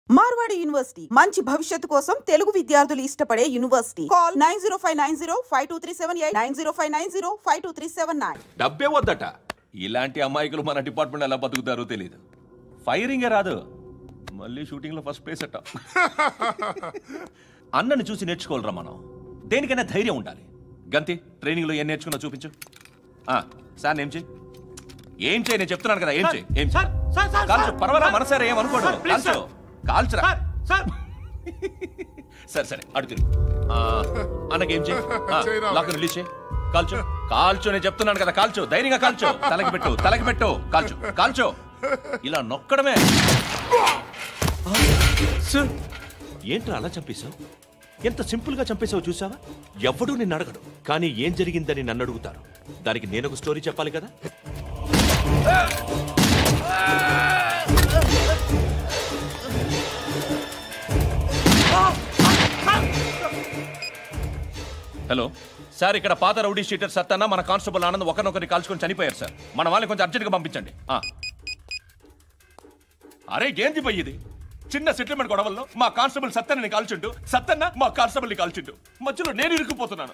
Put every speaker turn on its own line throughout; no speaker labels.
Marwadi university మంచి భవిష్యత్తు కోసం తెలుగు విద్యార్థులు ఇష్టపడే యూనివర్సిటీ. కాల్ 9059052378 9059052379.
డబ్బే వద్దట. ఇలాంటి అమాయకులు మన డిపార్ట్మెంట్ ఎలా బతుకుతారో తెలియదు. ఫైరింగే రాదు, మళ్ళీ షూటింగ్ లో ఫస్ట్ ప్లేస్ అట్ట. అన్నని చూసి నేర్చుకోవాలరా మనం. దేనికైనా ధైర్యం ఉండాలి. గంతి, ట్రైనింగ్ లో ఏం నేర్చుకున్నా చూపించు. సార్ ఏం చేయి, ఏం చేయి, నేను చెప్తున్నాను కదా. ఏం చేయి, ఏం కాల్చు, పర్వాలా, మనసారా ఏమనుకోడు, కాల్చు, కాల్చురా. సరే సరే, అడుగు తిరుగు. అన్నకేం చేయి, లాక్ రిలీజ్ చేయి, కాల్చు, కాల్చు, నేను చెప్తున్నాను కదా, కాల్చు, ధైర్యంగా కాల్చు, తలకి పెట్టు, తలకి పెట్టు, కాల్చు, కాల్చు, ఇలా నొక్కడమే. ఏంట్రా అలా చంపేశావు? ఎంత సింపుల్ గా చంపేశావు చూసావా? ఎవడూ నిన్ను అడగడు, కానీ ఏం జరిగిందని నన్ను అడుగుతారు. దానికి నేను ఒక స్టోరీ చెప్పాలి కదా. హలో సార్, ఇక్కడ పాత రౌడీ షీటర్ సత్తన్న మన కానిస్టేబుల్ ఆనంద్ ఒకరినొకరిని కాల్చుకొని చనిపోయారు సార్. మన వాళ్ళని కొంచెం అర్జెంట్గా పంపించండి. అరే ఏంది పోయి ఇది? చిన్న సెటిల్మెంట్ గొడవల్లో మా కానిస్టేబుల్ సత్తన్నని కాల్చుంటూ, సత్తన్న మా కానిస్టేబుల్ని కాల్చుంటూ, మధ్యలో నేను ఇరుక్కుపోతున్నాను.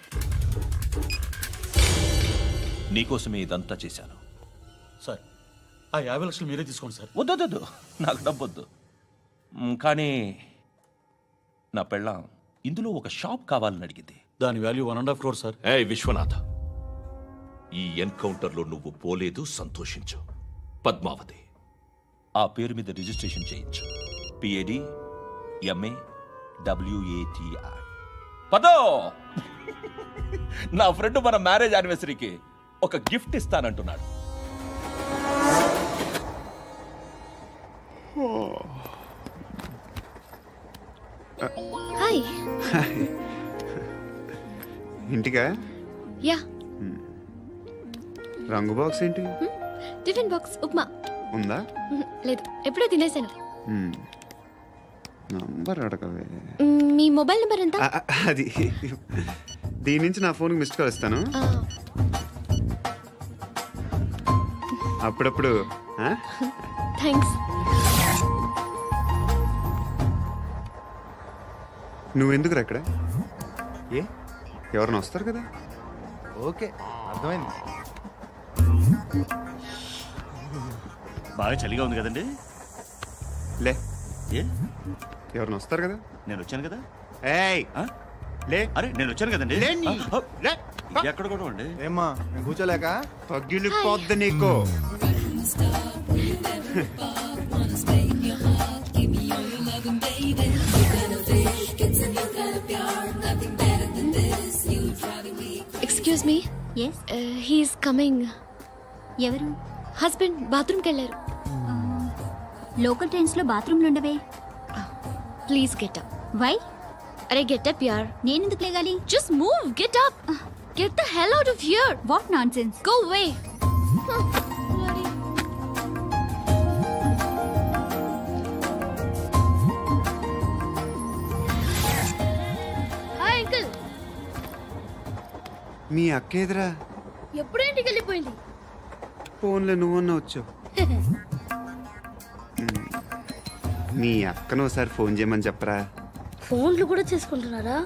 నీకోసమే ఇదంతా చేశాను
సార్. ఆ 50 లక్షలు మీరే తీసుకోండి సార్.
వద్దొద్దు, నాకు డబ్బొద్దు. కానీ నా పెళ్ళాం ఇందులో ఒక షాప్ కావాలని అడిగింది.
దాని వాల్యూ 1.5 crore సార్.
విశ్వనాథ, ఈ ఎన్కౌంటర్లో నువ్వు పోలేదు, సంతోషించు. పద్మావతి ఆ పేరు మీద రిజిస్ట్రేషన్ చేయించు. PAD MA WATI. పదో, నా ఫ్రెండ్ మన మ్యారేజ్ యానివర్సరీకి ఒక గిఫ్ట్ ఇస్తానంటున్నాడు.
హాయ్.
ఇంటికా?
యా.
రంగు బాక్స్ ఏంటి?
టిఫిన్ బాక్స్ ఉప్మా
ఉందా?
లేదు, ఎప్పుడో తినేసాను.
నంబర్ అడగవే.
మీ మొబైల్ నెంబర్ ఎంత?
అది దీని నుంచి నా ఫోన్కి మిస్డ్ కాల్ ఇస్తాను. అప్పుడప్పుడు.
థ్యాంక్స్.
నువ్వెందుకు అక్కడ? ఎవరైనా వస్తారు కదా.
ఓకే, అర్థమైంది.
బాగా చలిగా ఉంది కదండి.
లే,
ఏ
ఎవరైనా వస్తారు కదా.
నేను వచ్చాను కదా.
ఏయ్ లే.
అరే నేను వచ్చాను కదండి. ఎక్కడ కూడా అండి.
ఏమ్మా, నేను కూర్చోలేక
తగ్గిలిపోద్ది నీకు.
Excuse me.
Yes.
He's coming.
ఎవరు?
హస్బెండ్ బాత్రూమ్కి వెళ్ళారు.
లోకల్ ట్రైన్స్లో బాత్రూమ్లు ఉండవే.
Please get up.
వై?
అరే గెట్ అప్ యార్.
నేనెందుకు లేగాలి?
Just move, get up. Get the hell out of here.
What nonsense.
Go away. Hi uncle.
మీ అక్క ఎదురా?
ఎప్పుడు ఇంటికి వెళ్ళిపోయింది.
ఫోన్లో నువ్వన్నా వచ్చు. మీ అక్కను ఒకసారి ఫోన్ చేయమని చెప్పరా.
ఫోన్లు కూడా చేసుకుంటున్నారా?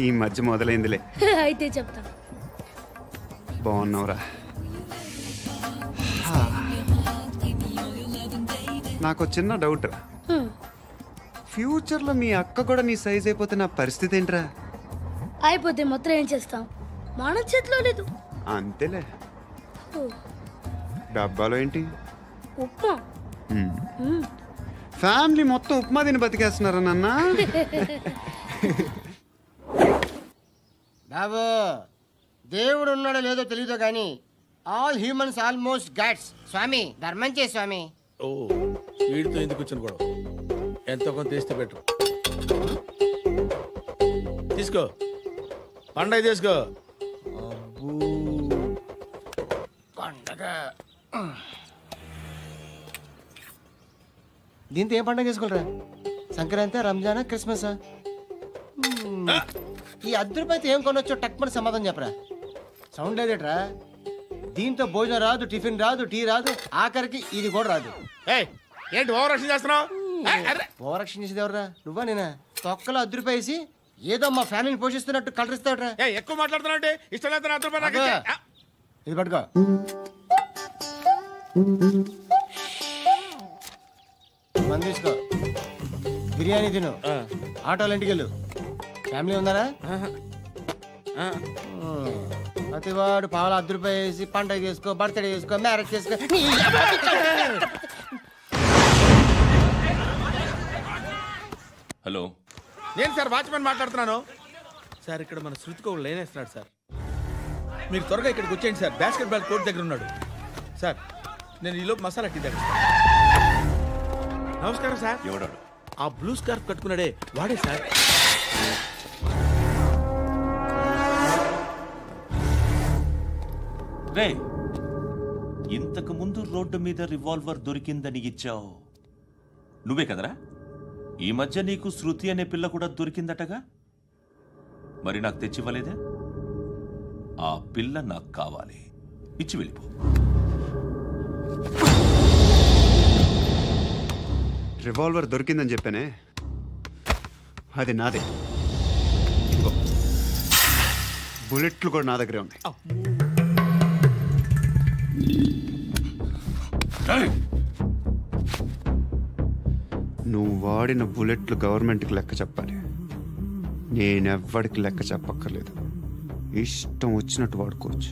ఈ మధ్య మొదలైందిలే.
అయితే చెప్తా.
బాగున్నావురా? నాకు చిన్న డౌట్. ఫ్యూచర్లో మీ అక్క కూడా నీ సైజ్ అయిపోతే నా పరిస్థితి ఏంట్రా?
అయిపోతే మొత్తం ఏం చేస్తాం, మన చేతిలో లేదు.
అంతేలే. డబ్బాలో ఏంటి?
ఉప్మా.
ఫ్యామిలీ మొత్తం ఉప్మా తిని బతికేస్తున్నారా నాన్న?
బాబు, దేవుడు ఉన్నాడో లేదో తెలియదు కానీ ఆల్ హ్యూమన్స్ ఆల్మోస్ట్ గాడ్స్. స్వామి ధర్మం చే స్వామి.
ఓ, వీడితో ఎందుకు వచ్చిన గొడవ? ఎంతో కొంత తీస్తే పెట్టు. తీసుకో, పండగ తీసుకో.
పండగ దీంతో ఏం పండగ చేసుకోరా? సంక్రాంతి, రంజానా, క్రిస్మసా? ఈ ₹10 ఏం కొనొచ్చో టక్మని సమాధానం చెప్పరా. సౌండ్ లేదేట్రా? దీంతో భోజనం రాదు, టిఫిన్ రాదు, టీ రాదు, ఆఖరికి ఇది కూడా రాదు.
ఏంటి ఓవర్ యాక్షన్ చేస్తున్నావు?
ఓవరాక్షన్ చేసేది ఎవరా? నువ్వా నేనా? తొక్కలో అద్దరిపేసి ఏదో మా ఫ్యామిలీని పోషిస్తున్నట్టు కలరిస్తావుట్రా.
ఎక్కువ మాట్లాడుతున్నావు ఇష్టం లేదు
ఇది పట్టుకో. మంది తీసుకో, బిర్యానీ తిను, ఆటోలు ఇంటికి వెళ్ళు. ఫ్యామిలీ ఉందారా? ప్రతివాడు పావులు అద్దరిపేసి పండగ చేసుకో, బర్త్డే చేసుకో, మ్యారేజ్ చేసుకో.
హలో,
నేను సార్ వాచ్మెన్ మాట్లాడుతున్నాను సార్. ఇక్కడ మన శృతికో లేనేస్తున్నాడు సార్. మీరు త్వరగా ఇక్కడికి వచ్చేయండి సార్. బాస్కెట్ బాల్ కోర్ట్ దగ్గర ఉన్నాడు సార్. నేను ఈలోపు మసాలా టీ దగ్గర. నమస్కారం సార్.
ఎవడాడు?
ఆ బ్లూ స్కార్ఫ్ కట్టుకున్నాడే వాడే సార్.
రే, ఇంతకు ముందు రోడ్డు మీద రివాల్వర్ దొరికిందని ఇచ్చావు నువ్వే కదరా? ఈ మధ్య నీకు శృతి అనే పిల్ల కూడా దొరికిందటగా? మరి నాకు తెచ్చివ్వలేదే? ఆ పిల్ల నాకు కావాలి, ఇచ్చి వెళ్ళిపో.
రివాల్వర్ దొరికిందని చెప్పానే, అది నాదే. బుల్లెట్లు కూడా నా దగ్గరే ఉన్నాయి. నువ్వు వాడిన బుల్లెట్లు గవర్నమెంట్కి లెక్క చెప్పాలి. నేనెవ్వడికి లెక్క చెప్పక్కర్లేదు. ఇష్టం వచ్చినట్టు వాడుకోవచ్చు.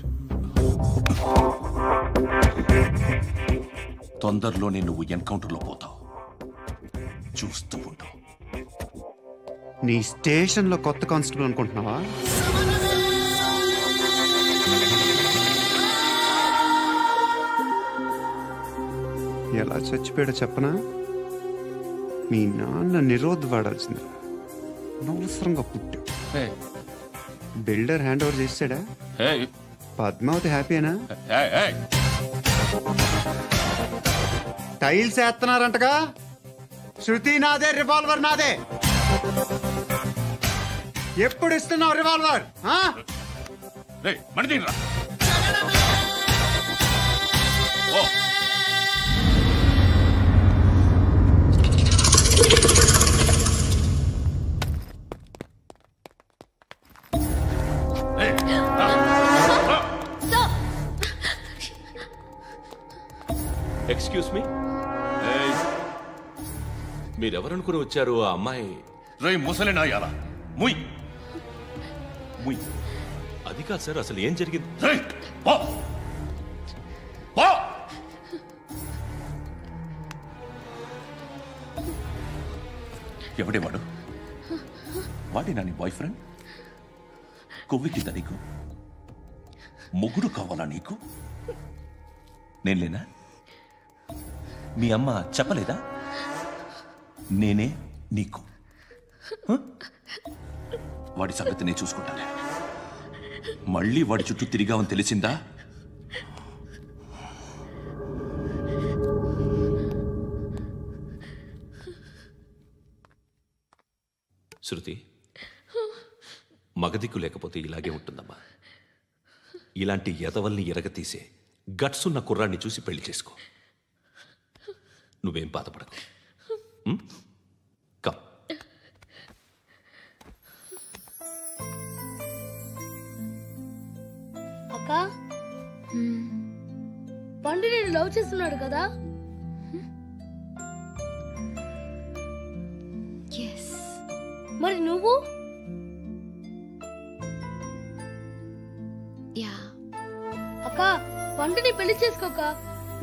తొందరలోనే నువ్వు ఎన్కౌంటర్లో పోతావు, చూస్తూ ఉంటావు.
నీ స్టేషన్లో కొత్త కానిస్టేబుల్ అనుకుంటున్నావా? ఎలా చచ్చిపోయాడో చెప్పనా? మీ నాన్న నిరోధ్ వాడాల్సింది, అనవసరంగా పుట్టావు. బిల్డర్ హ్యాండ్ ఓవర్ చేసాడా? పద్మావతి హ్యాపీనా? టైల్స్ వేస్తున్నారంటగా? శృతి నాదే, రివాల్వర్ నాదే. ఎప్పుడు ఇస్తున్నావు రివాల్వర్?
ఎక్స్క్యూజ్ మీ, మీరెవరనుకుని వచ్చారు? ఆ అమ్మాయి రేయ్ ముసలినాయాలా, ముయ్ ముయ్. అది కాదు సార్, అసలు ఏం జరిగింది? ఎవడే వాడు? వాడేనా నీ బాయ్ ఫ్రెండ్? కొవ్వికిందా నీకు? మొగుడు కావాలా నీకు? నేను లేనా? మీ అమ్మ చెప్పలేదా? నేనే నీకు. వాడి సంగతి నేను చూసుకుంటానే. మళ్ళీ వాడి చుట్టూ తిరిగావని తెలిసిందా? శృతి, మగదిక్కు లేకపోతే ఇలాగే ఉంటుందమ్మా. ఇలాంటి ఎదవల్ని ఎరగతీసే గట్సున్న కుర్రాన్ని చూసి పెళ్లి చేసుకో. నువ్వేం బాధపడకు. కమ్.
అక్క, పండు నేను లవ్ చేస్తున్నాడు కదా? మరి నువ్వు? అక్క, పండుని పెళ్లి చేసుకోక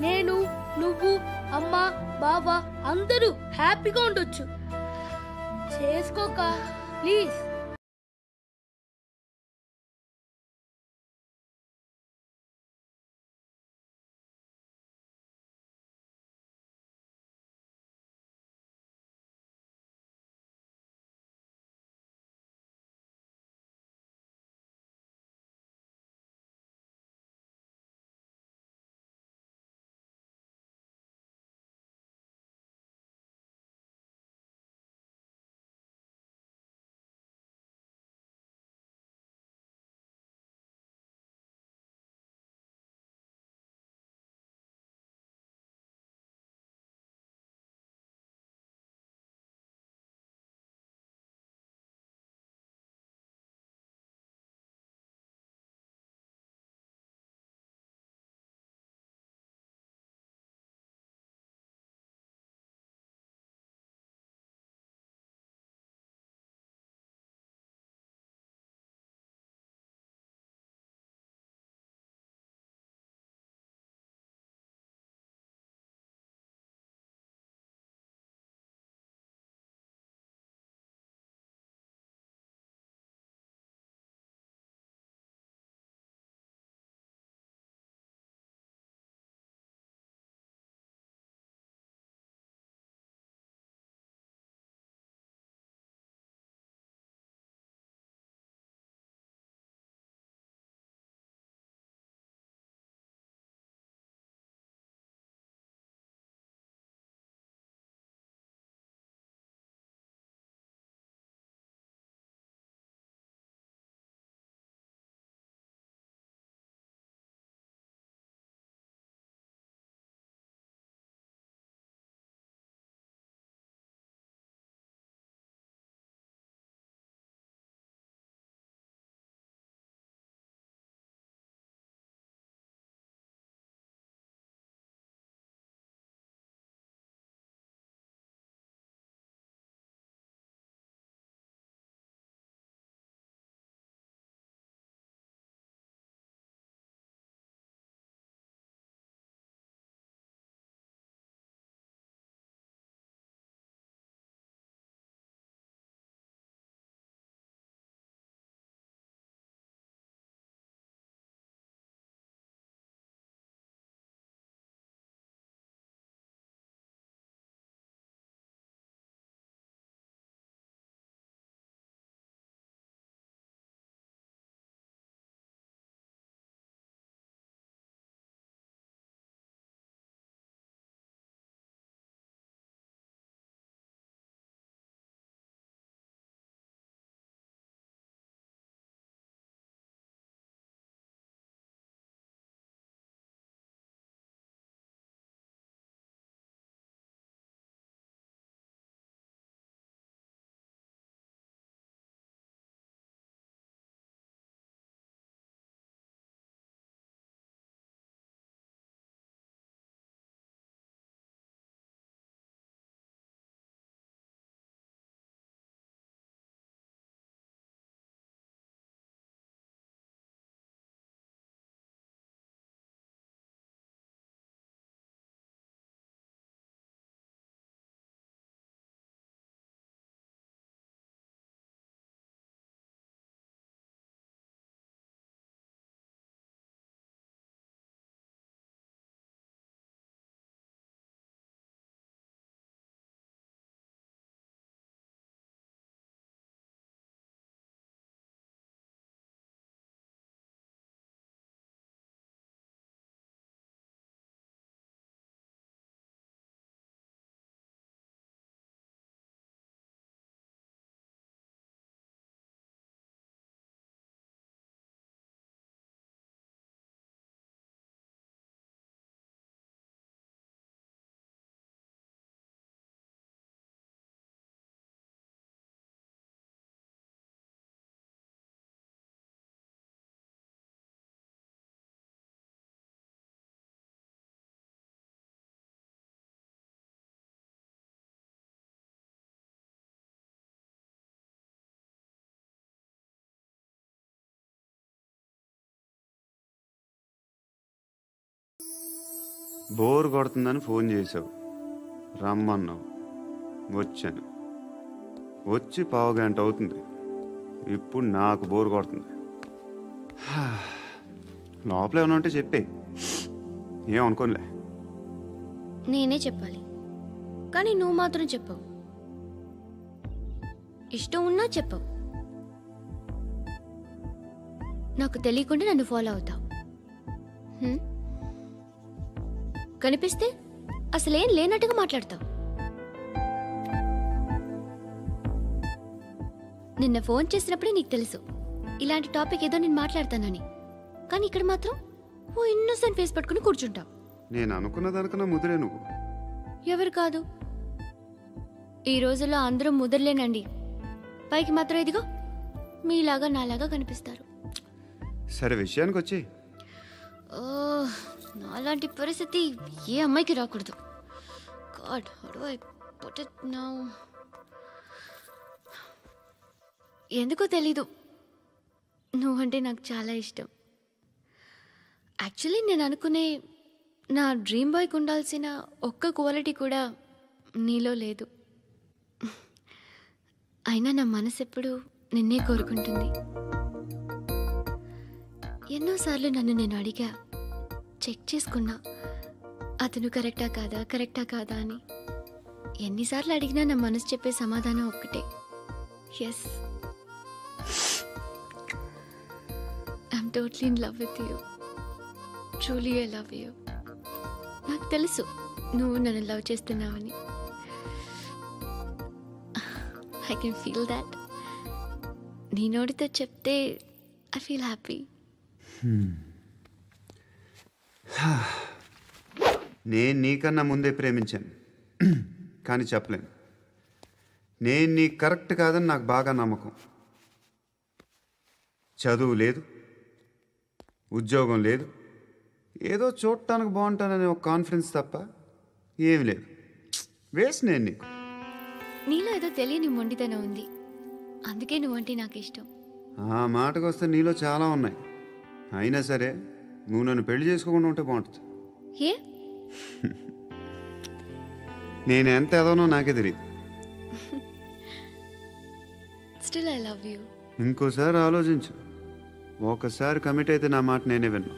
నేను, నువ్వు, అమ్మ, బావ అందరూ హ్యాపీగా ఉండొచ్చు. చేసుకోక ప్లీజ్.
బోర్ కొడుతుందని ఫోన్ చేసావు, రమ్మన్నావు, వచ్చాను. వచ్చి 1/2 గంట అవుతుంది. ఇప్పుడు నాకు బోర్ కొడుతుంది. లోపల ఏమైనా ఉంటే చెప్పే, ఏమనుకోనిలే.
నేనే చెప్పాలి, కానీ నువ్వు మాత్రం చెప్పవు. ఇష్టం ఉన్నా చెప్పవు. నాకు తెలియకుండా నన్ను ఫాలో అవుతావు. కనిపిస్తే అసలేం లేనట్టుగా మాట్లాడతావు. నిన్న ఫోన్ చేసినప్పుడే నీకు తెలుసు ఇలాంటి టాపిక్ ఏదో నేను మాట్లాడతానని. కానీ ఇక్కడ మాత్రం ఓ ఇన్నోసెంట్ ఫేస్ పట్టుకుని కూర్చుంటావు.
నేను అనుకున్న దానికన్నా ముదిరే నువ్వు.
ఎవరు కాదు, ఈ రోజుల్లో అందరూ ముదరలేనండి. పైకి మాత్రం ఇదిగో మీలాగా నాలాగా కనిపిస్తారు.
సరే విషయానికి వచ్చి,
నాలాంటి పరిస్థితి ఏ అమ్మాయికి రాకూడదు. God, how do I put it now? ఎందుకో తెలీదు, నువ్వంటే నాకు చాలా ఇష్టం. యాక్చువల్లీ నేను అనుకునే నా డ్రీమ్ బాయ్కి ఉండాల్సిన ఒక్క క్వాలిటీ కూడా నీలో లేదు. అయినా నా మనసు ఎప్పుడు నిన్నే కోరుకుంటుంది. ఎన్నోసార్లు నన్ను నేను అడిగా, చెక్ చేసుకున్నా అతను కరెక్టా కాదా అని. ఎన్నిసార్లు అడిగినా నా మనసు చెప్పే సమాధానం ఒక్కటే, yes, I'm totally in love with you. Truly I love you. నాకు తెలుసు నువ్వు నన్ను లవ్ చేస్తున్నావని. I can feel that. నీ నోటితో చెప్తే ఐ ఫీల్ హ్యాపీ.
నేను నీకన్నా ముందే ప్రేమించాను, కానీ చెప్పలేను. నేను నీకు కరెక్ట్ కాదని నాకు బాగా నమ్మకం. చదువు లేదు, ఉద్యోగం లేదు, ఏదో చూడటానికి బాగుంటాననే ఒక కాన్ఫిడెన్స్ తప్ప ఏమి లేదు. వేస్ట్ నేను నీకు.
నీలో ఏదో తెలియని మొండితనం ఉంది, అందుకే నువ్వంటే నాకు ఇష్టం.
ఆ మాటకు వస్తే నీలో చాలా ఉన్నాయి. అయినా సరే నువ్వు నన్ను పెళ్లి చేసుకోకుండా ఉంటే బాగుంటుంది.
ఏ?
నేను ఎంత ఎదవనో నాకే తెలియదు.
Still I love you.
ఇంకోసారి ఆలోచించు. ఒకసారి కమిట్ అయితే నా మాట నేనే విన్నా.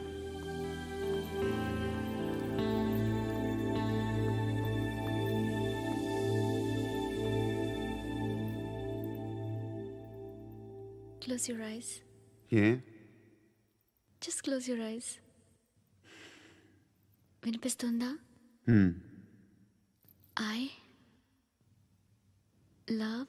Close your eyes.
A?
Just close your eyes. వినిపిస్తుందా? I love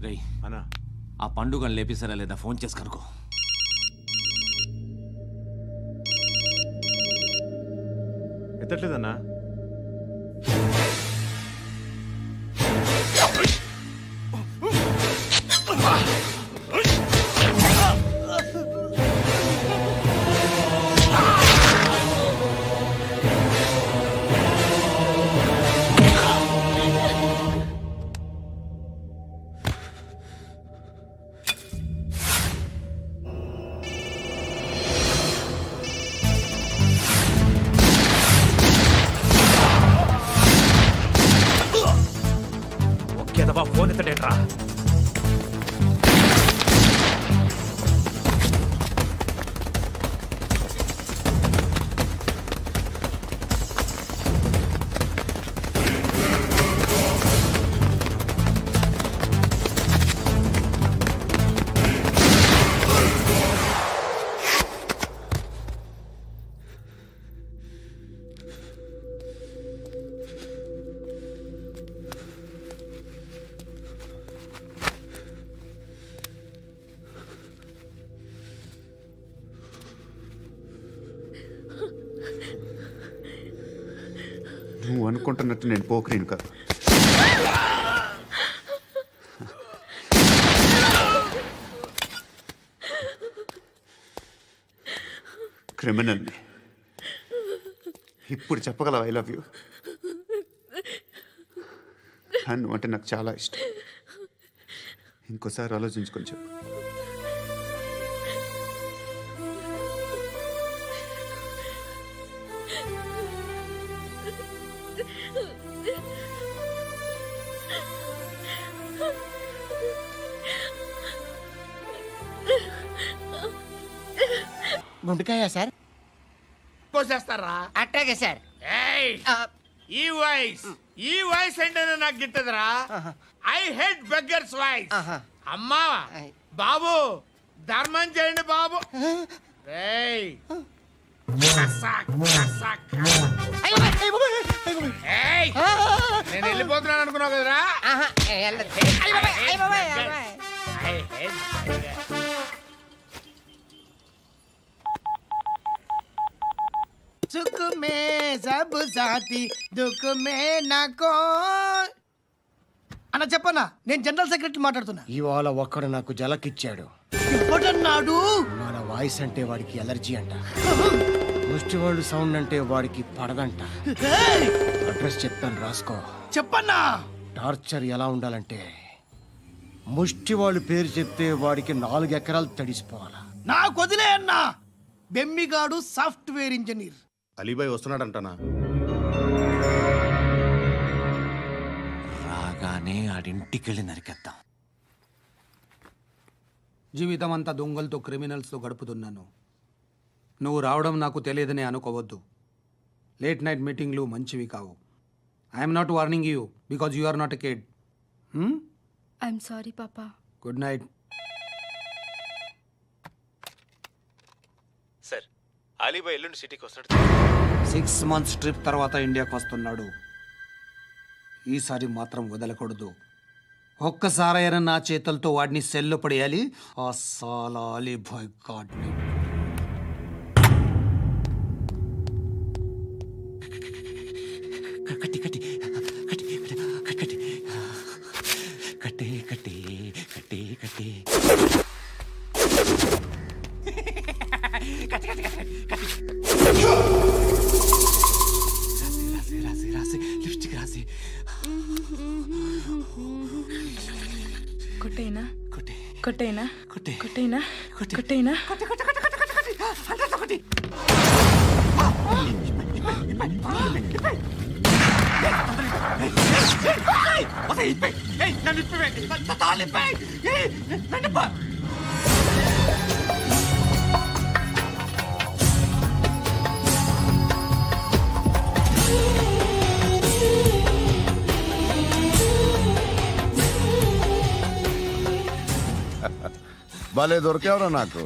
రేయ్ అన్నా ఆ పండుగను లేపిస్తారా లేదా ఫోన్ చేసి కనుకో.
ఎత్తట్లేదన్నా.
ఫోన్ ఎత్తడేట్రా.
నువ్వు అనుకుంటున్నట్టు నేను పోకరీని కాదు. క్రిమినల్ని. ఇప్పుడు చెప్పగలవా ఐ లవ్ యూ? నువ్వు అంటే నాకు చాలా ఇష్టం. ఇంకోసారి ఆలోచించుకొని చెప్పు.
గుండెకాయ సార్
పోసేస్తారా?
అట్టాగే సార్.
ఈ వాయిస్ ఏంటనే నాకు గిట్టదురా. I hate beggars voice. అమ్మా బాబు ధర్మం చేయండి బాబు. నేను వెళ్ళిపోతున్నాను అనుకున్నావు కదరా.
సుఖ మే సబ్ సాథీ దుఃఖ మే నాకో. అన్న చెప్పన్నా, నేను జనరల్ సెక్రటరీ మాట్లాడుతున్నా. ఇవాళ ఒక్కడు నాకు జలకిచ్చాడు. ఎవడన్నాడు? మన వాయిస్ అంటే వాడికి ఎలర్జీ అంట. ముష్టివాళ్ళు సౌండ్ అంటే వాడికి పడదంట. అడ్రస్ చెప్తాను రాసుకో. చెప్పన్నా. టార్చర్ ఎలా ఉండాలంటే ముష్టివాళ్ళు పేరు చెప్తే వాడికి 4 ఎకరాలు తడిసిపోవాలా. నాకు వదిలే అన్నా. బెమ్మిగాడు సాఫ్ట్వేర్ ఇంజనీర్.
అలీబాయ్ వస్తున్నాడంటనా?
రాగానే ఆడింటికెళ్ళి నరికేద్దాం.
జీవితం అంతా దొంగలతో క్రిమినల్స్తో గడుపుతున్నాను. నువ్వు రావడం నాకు తెలియదని అనుకోవద్దు. లేట్ నైట్ మీటింగ్లు మంచివి కావు. I'm not warning you because you are not a kid.
I'm sorry papa.
Good night.
Sir Alibhai ఎల్లుండి సిటీకి వస్తాడు.
6 months ట్రిప్ తర్వాత ఇండియాకి వస్తున్నాడు. ఈసారి మాత్రం వదలకూడదు. ఒక్కసారైనా నా చేతులతో వాడిని సెల్లు పడేయాలి. ఆ సాలా అలీబాయ్ గాడ్ని.
కట్టి కట్టి కట్టి కట్టి కట్టి కట్టి కట్టి కట్టి రాసి రాసి లిప్స్టిక్ రాసి
కొట్టేనా
కొట్టే
కొట్టేనా
కొట్టే
కొట్టేనా కొట్టేనా
కొట్టి
భలే దొరికేవరా నాకు.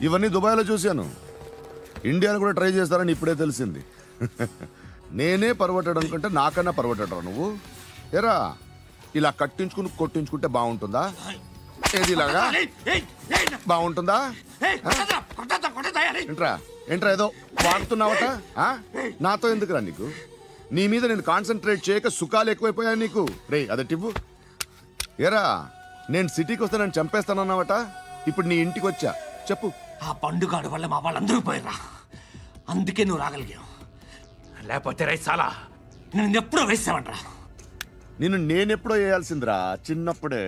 ఇవన్నీ దుబాయ్లో చూశాను. ఇండియాలో కూడా ట్రై చేస్తారని ఇప్పుడే తెలిసింది. నేనే పర్వటాడు అనుకుంటే నాకన్నా పర్వటాడు నువ్వు. ఎరా ఇలా కట్టించుకుని కొట్టించుకుంటే బాగుంటుందా? ఏది ఇలాగా బాగుంటుందా? ఏంట్రా ఏంట్రా ఏదో వాడుతున్నావట? నాతో ఎందుకురా నీకు? నీ మీద నేను కాన్సన్ట్రేట్ చేయక సుఖాలు ఎక్కువైపోయా నీకు. రే అదటివ్వు. ఏరా నేను సిటీకి వస్తే నన్ను చంపేస్తానన్నావట, ఇప్పుడు నీ ఇంటికి వచ్చా. చెప్పు.
ఆ పండుగాడు వల్ల మా వాళ్ళందరూ పోయిరా, అందుకే నువ్వు రాగలిగావు. లేకపోతే రైసాలా నేను ఎప్పుడో వేసావంట్రా.
నేనెప్పుడో వేయాల్సిందిరా, చిన్నప్పుడే.